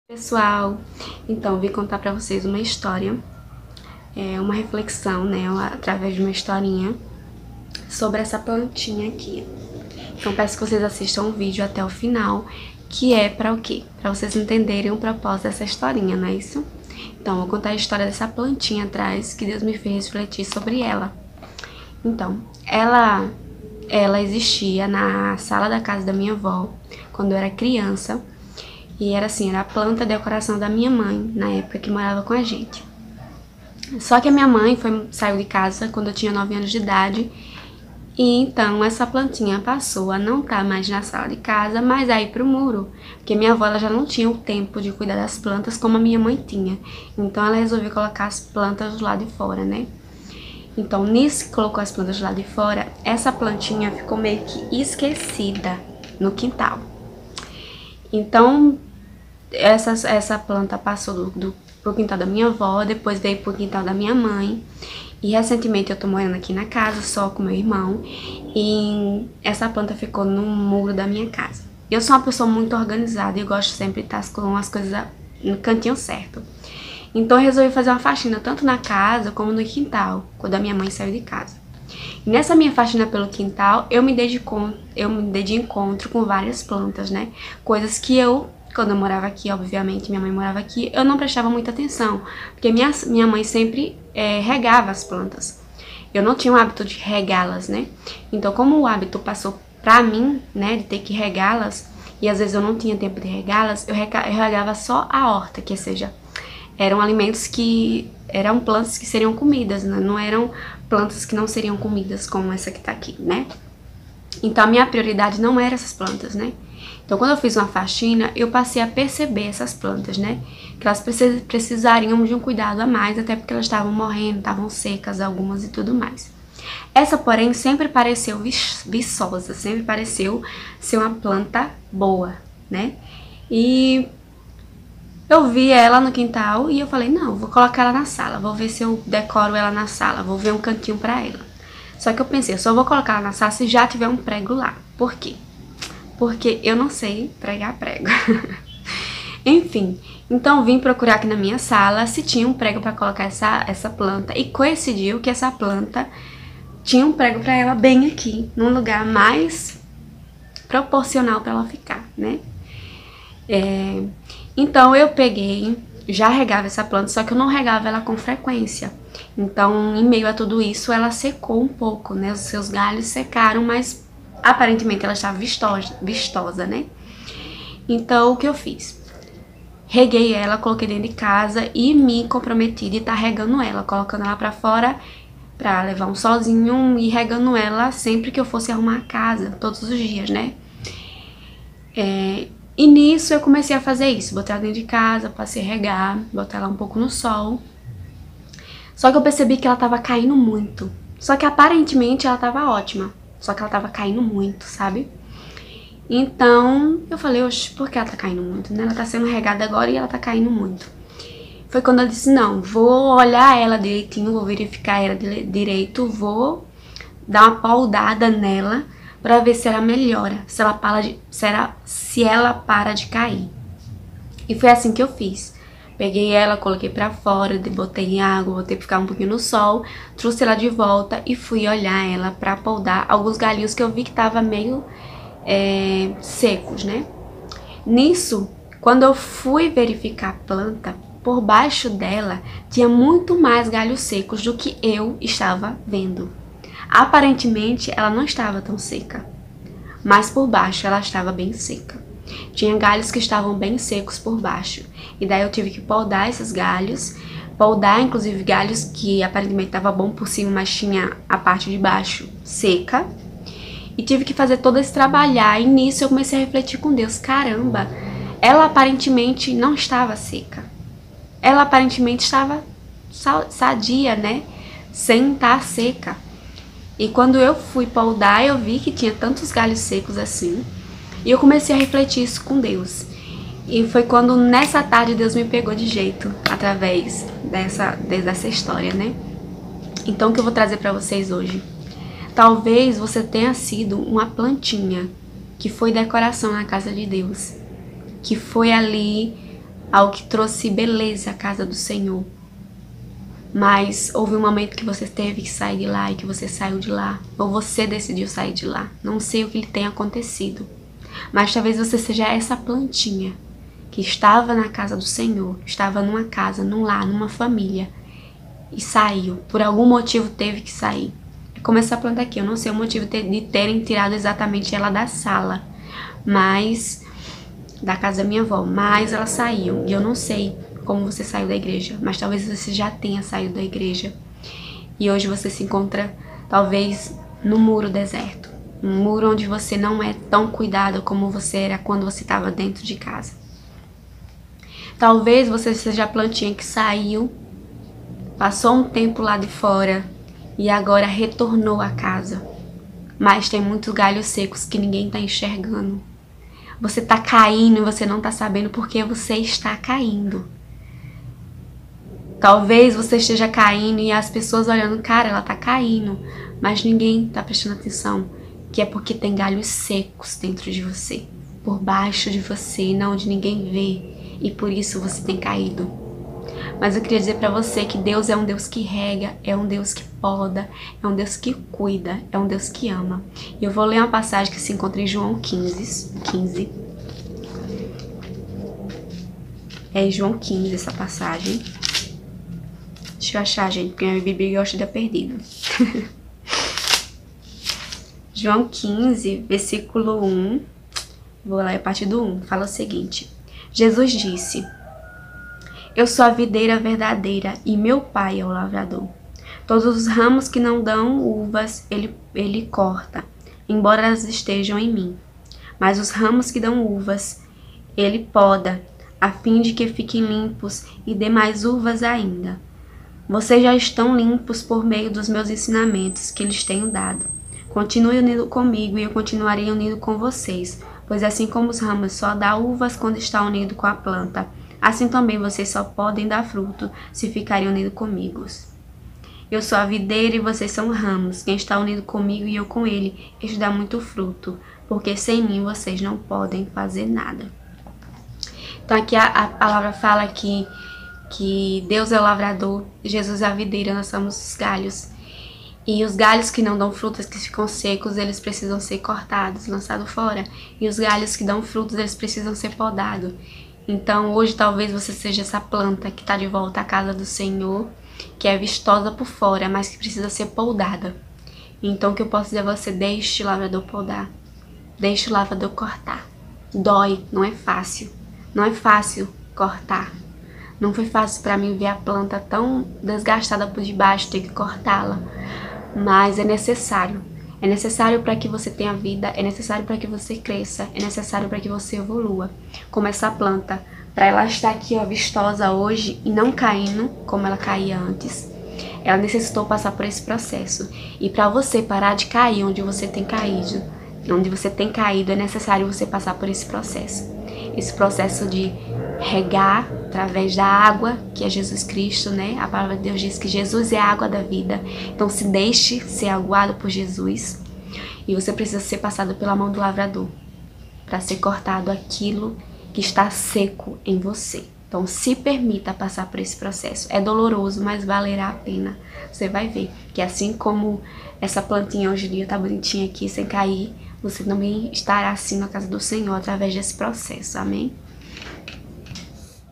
Pessoal, então vim contar pra vocês uma história, uma reflexão, né, através de uma historinha sobre essa plantinha aqui. Então peço que vocês assistam o vídeo até o final, que é pra o quê? Pra vocês entenderem o propósito dessa historinha, não é isso? Então vou contar a história dessa plantinha atrás, que Deus me fez refletir sobre ela. Então, ela existia na sala da casa da minha avó, quando eu era criança. E era assim, era a planta de decoração da minha mãe, na época que morava com a gente. Só que a minha mãe saiu de casa quando eu tinha 9 anos de idade. E então essa plantinha passou a não estar mais na sala de casa, mas a ir pro muro. Porque minha avó ela já não tinha o tempo de cuidar das plantas como a minha mãe tinha. Então ela resolveu colocar as plantas do lado de fora, né? Então nisso que colocou as plantas do lado de fora, essa plantinha ficou meio que esquecida no quintal. Então essa planta passou pro quintal da minha avó, depois veio pro quintal da minha mãe. E recentemente eu tô morando aqui na casa, só com meu irmão. E essa planta ficou no muro da minha casa. Eu sou uma pessoa muito organizada e eu gosto sempre de estar com as coisas no cantinho certo. Então eu resolvi fazer uma faxina tanto na casa como no quintal, quando a minha mãe saiu de casa. E nessa minha faxina pelo quintal, eu me dei de encontro com várias plantas, né? Coisas que quando eu morava aqui, obviamente, minha mãe morava aqui, eu não prestava muita atenção, porque minha mãe sempre regava as plantas. Eu não tinha o hábito de regá-las, né? Então, como o hábito passou pra mim, né, de ter que regá-las, e às vezes eu não tinha tempo de regá-las, eu regava só a horta, que seja, eram alimentos que eram plantas que seriam comidas, né? Não eram plantas que não seriam comidas, como essa que tá aqui, né? Então, a minha prioridade não era essas plantas, né? Então, quando eu fiz uma faxina, eu passei a perceber essas plantas, né? Que elas precisariam de um cuidado a mais, até porque elas estavam morrendo, estavam secas algumas e tudo mais. Essa, porém, sempre pareceu viçosa, sempre pareceu ser uma planta boa, né? E eu vi ela no quintal e eu falei, não, vou colocar ela na sala, vou ver se eu decoro ela na sala, vou ver um cantinho pra ela. Só que eu pensei, eu só vou colocar ela na sala se já tiver um prego lá. Por quê? Porque eu não sei pregar prego. Enfim, então vim procurar aqui na minha sala se tinha um prego pra colocar essa planta. E coincidiu que essa planta tinha um prego pra ela bem aqui, num lugar mais proporcional pra ela ficar, né? Então eu peguei, já regava essa planta, só que eu não regava ela com frequência. Então, em meio a tudo isso, ela secou um pouco, né? Os seus galhos secaram, mas aparentemente ela estava vistosa, né? Então, o que eu fiz? Reguei ela, coloquei dentro de casa e me comprometi de estar regando ela, colocando ela pra fora pra levar um solzinho e regando ela sempre que eu fosse arrumar a casa, todos os dias, né? E nisso eu comecei a fazer isso, botar ela dentro de casa, passei a regar, botar ela um pouco no sol. Só que eu percebi que ela tava caindo muito. Só que aparentemente ela tava ótima, só que ela tava caindo muito, sabe? Então eu falei, oxe, por que ela tá caindo muito, né? Ela tá sendo regada agora e ela tá caindo muito. Foi quando eu disse, não, vou olhar ela direitinho, vou verificar ela direito, vou dar uma poldada nela pra ver se ela melhora, se ela para de cair. E foi assim que eu fiz. Peguei ela, coloquei pra fora, botei em água, botei pra ficar um pouquinho no sol, trouxe ela de volta e fui olhar ela pra poldar alguns galhinhos que eu vi que tava meio secos, né? Nisso, quando eu fui verificar a planta, por baixo dela tinha muito mais galhos secos do que eu estava vendo. Aparentemente, ela não estava tão seca, mas por baixo ela estava bem seca. Tinha galhos que estavam bem secos por baixo. E daí eu tive que podar esses galhos. Podar, inclusive, galhos que aparentemente estavam bom por cima, mas tinha a parte de baixo seca. E tive que fazer todo esse trabalhar. E nisso eu comecei a refletir com Deus. Caramba, ela aparentemente não estava seca. Ela aparentemente estava sadia, né? Sem estar seca. E quando eu fui podar, eu vi que tinha tantos galhos secos assim. E eu comecei a refletir isso com Deus. E foi quando nessa tarde Deus me pegou de jeito, através dessa história, né? Então o que eu vou trazer pra vocês hoje? Talvez você tenha sido uma plantinha que foi decoração na casa de Deus. Que foi ali algo que trouxe beleza à casa do Senhor. Mas houve um momento que você teve que sair de lá e que você saiu de lá. Ou você decidiu sair de lá. Não sei o que lhe tem acontecido. Mas talvez você seja essa plantinha que estava na casa do Senhor. Estava numa casa, num lar, numa família. E saiu. Por algum motivo teve que sair. É como essa planta aqui. Eu não sei o motivo de terem tirado exatamente ela da sala. Mas... da casa da minha avó. Mas ela saiu. E eu não sei como você saiu da igreja, mas talvez você já tenha saído da igreja e hoje você se encontra talvez no muro deserto, um muro onde você não é tão cuidado como você era quando você estava dentro de casa. Talvez você seja a plantinha que saiu, passou um tempo lá de fora e agora retornou à casa, mas tem muitos galhos secos que ninguém está enxergando. Você está caindo e você não está sabendo por que você está caindo. Talvez você esteja caindo e as pessoas olhando, cara, ela tá caindo, mas ninguém tá prestando atenção, que é porque tem galhos secos dentro de você, por baixo de você, não onde ninguém vê, e por isso você tem caído. Mas eu queria dizer pra você que Deus é um Deus que rega, é um Deus que poda, é um Deus que cuida, é um Deus que ama. E eu vou ler uma passagem que se encontra em João 15. É em João 15 essa passagem. Deixa eu achar, gente, porque a minha Bíblia gosta de dar perdido. João 15, versículo 1, vou lá a partir do 1, fala o seguinte. Jesus disse: eu sou a videira verdadeira e meu pai é o lavrador. Todos os ramos que não dão uvas, ele corta, embora elas estejam em mim. Mas os ramos que dão uvas, ele poda, a fim de que fiquem limpos e dê mais uvas ainda. Vocês já estão limpos por meio dos meus ensinamentos que lhes tenho dado. Continue unido comigo e eu continuarei unido com vocês, pois assim como os ramos só dão uvas quando está unido com a planta, assim também vocês só podem dar fruto se ficarem unidos comigo. Eu sou a videira e vocês são ramos. Quem está unido comigo e eu com ele, este dá muito fruto, porque sem mim vocês não podem fazer nada. Então aqui a palavra fala que Deus é o lavrador, Jesus é a videira, nós somos os galhos. E os galhos que não dão frutas, que ficam secos, eles precisam ser cortados, lançados fora. E os galhos que dão frutos, eles precisam ser podados. Então hoje talvez você seja essa planta que está de volta à casa do Senhor, que é vistosa por fora, mas que precisa ser podada. Então o que eu posso dizer a você, deixe o lavrador podar, deixe o lavrador cortar. Dói, não é fácil, não é fácil cortar. Não foi fácil para mim ver a planta tão desgastada por debaixo, ter que cortá-la. Mas é necessário. É necessário para que você tenha vida, é necessário para que você cresça, é necessário para que você evolua. Como essa planta, para ela estar aqui, ó, vistosa hoje e não caindo como ela caía antes, ela necessitou passar por esse processo. E para você parar de cair onde você tem caído, é necessário você passar por esse processo. Esse processo de regar através da água, que é Jesus Cristo, né? A palavra de Deus diz que Jesus é a água da vida. Então se deixe ser aguado por Jesus. E você precisa ser passado pela mão do lavrador para ser cortado aquilo que está seco em você. Então se permita passar por esse processo. É doloroso, mas valerá a pena. Você vai ver que assim como essa plantinha hoje em dia tá bonitinha aqui, sem cair, você também estará assim na casa do Senhor através desse processo. Amém?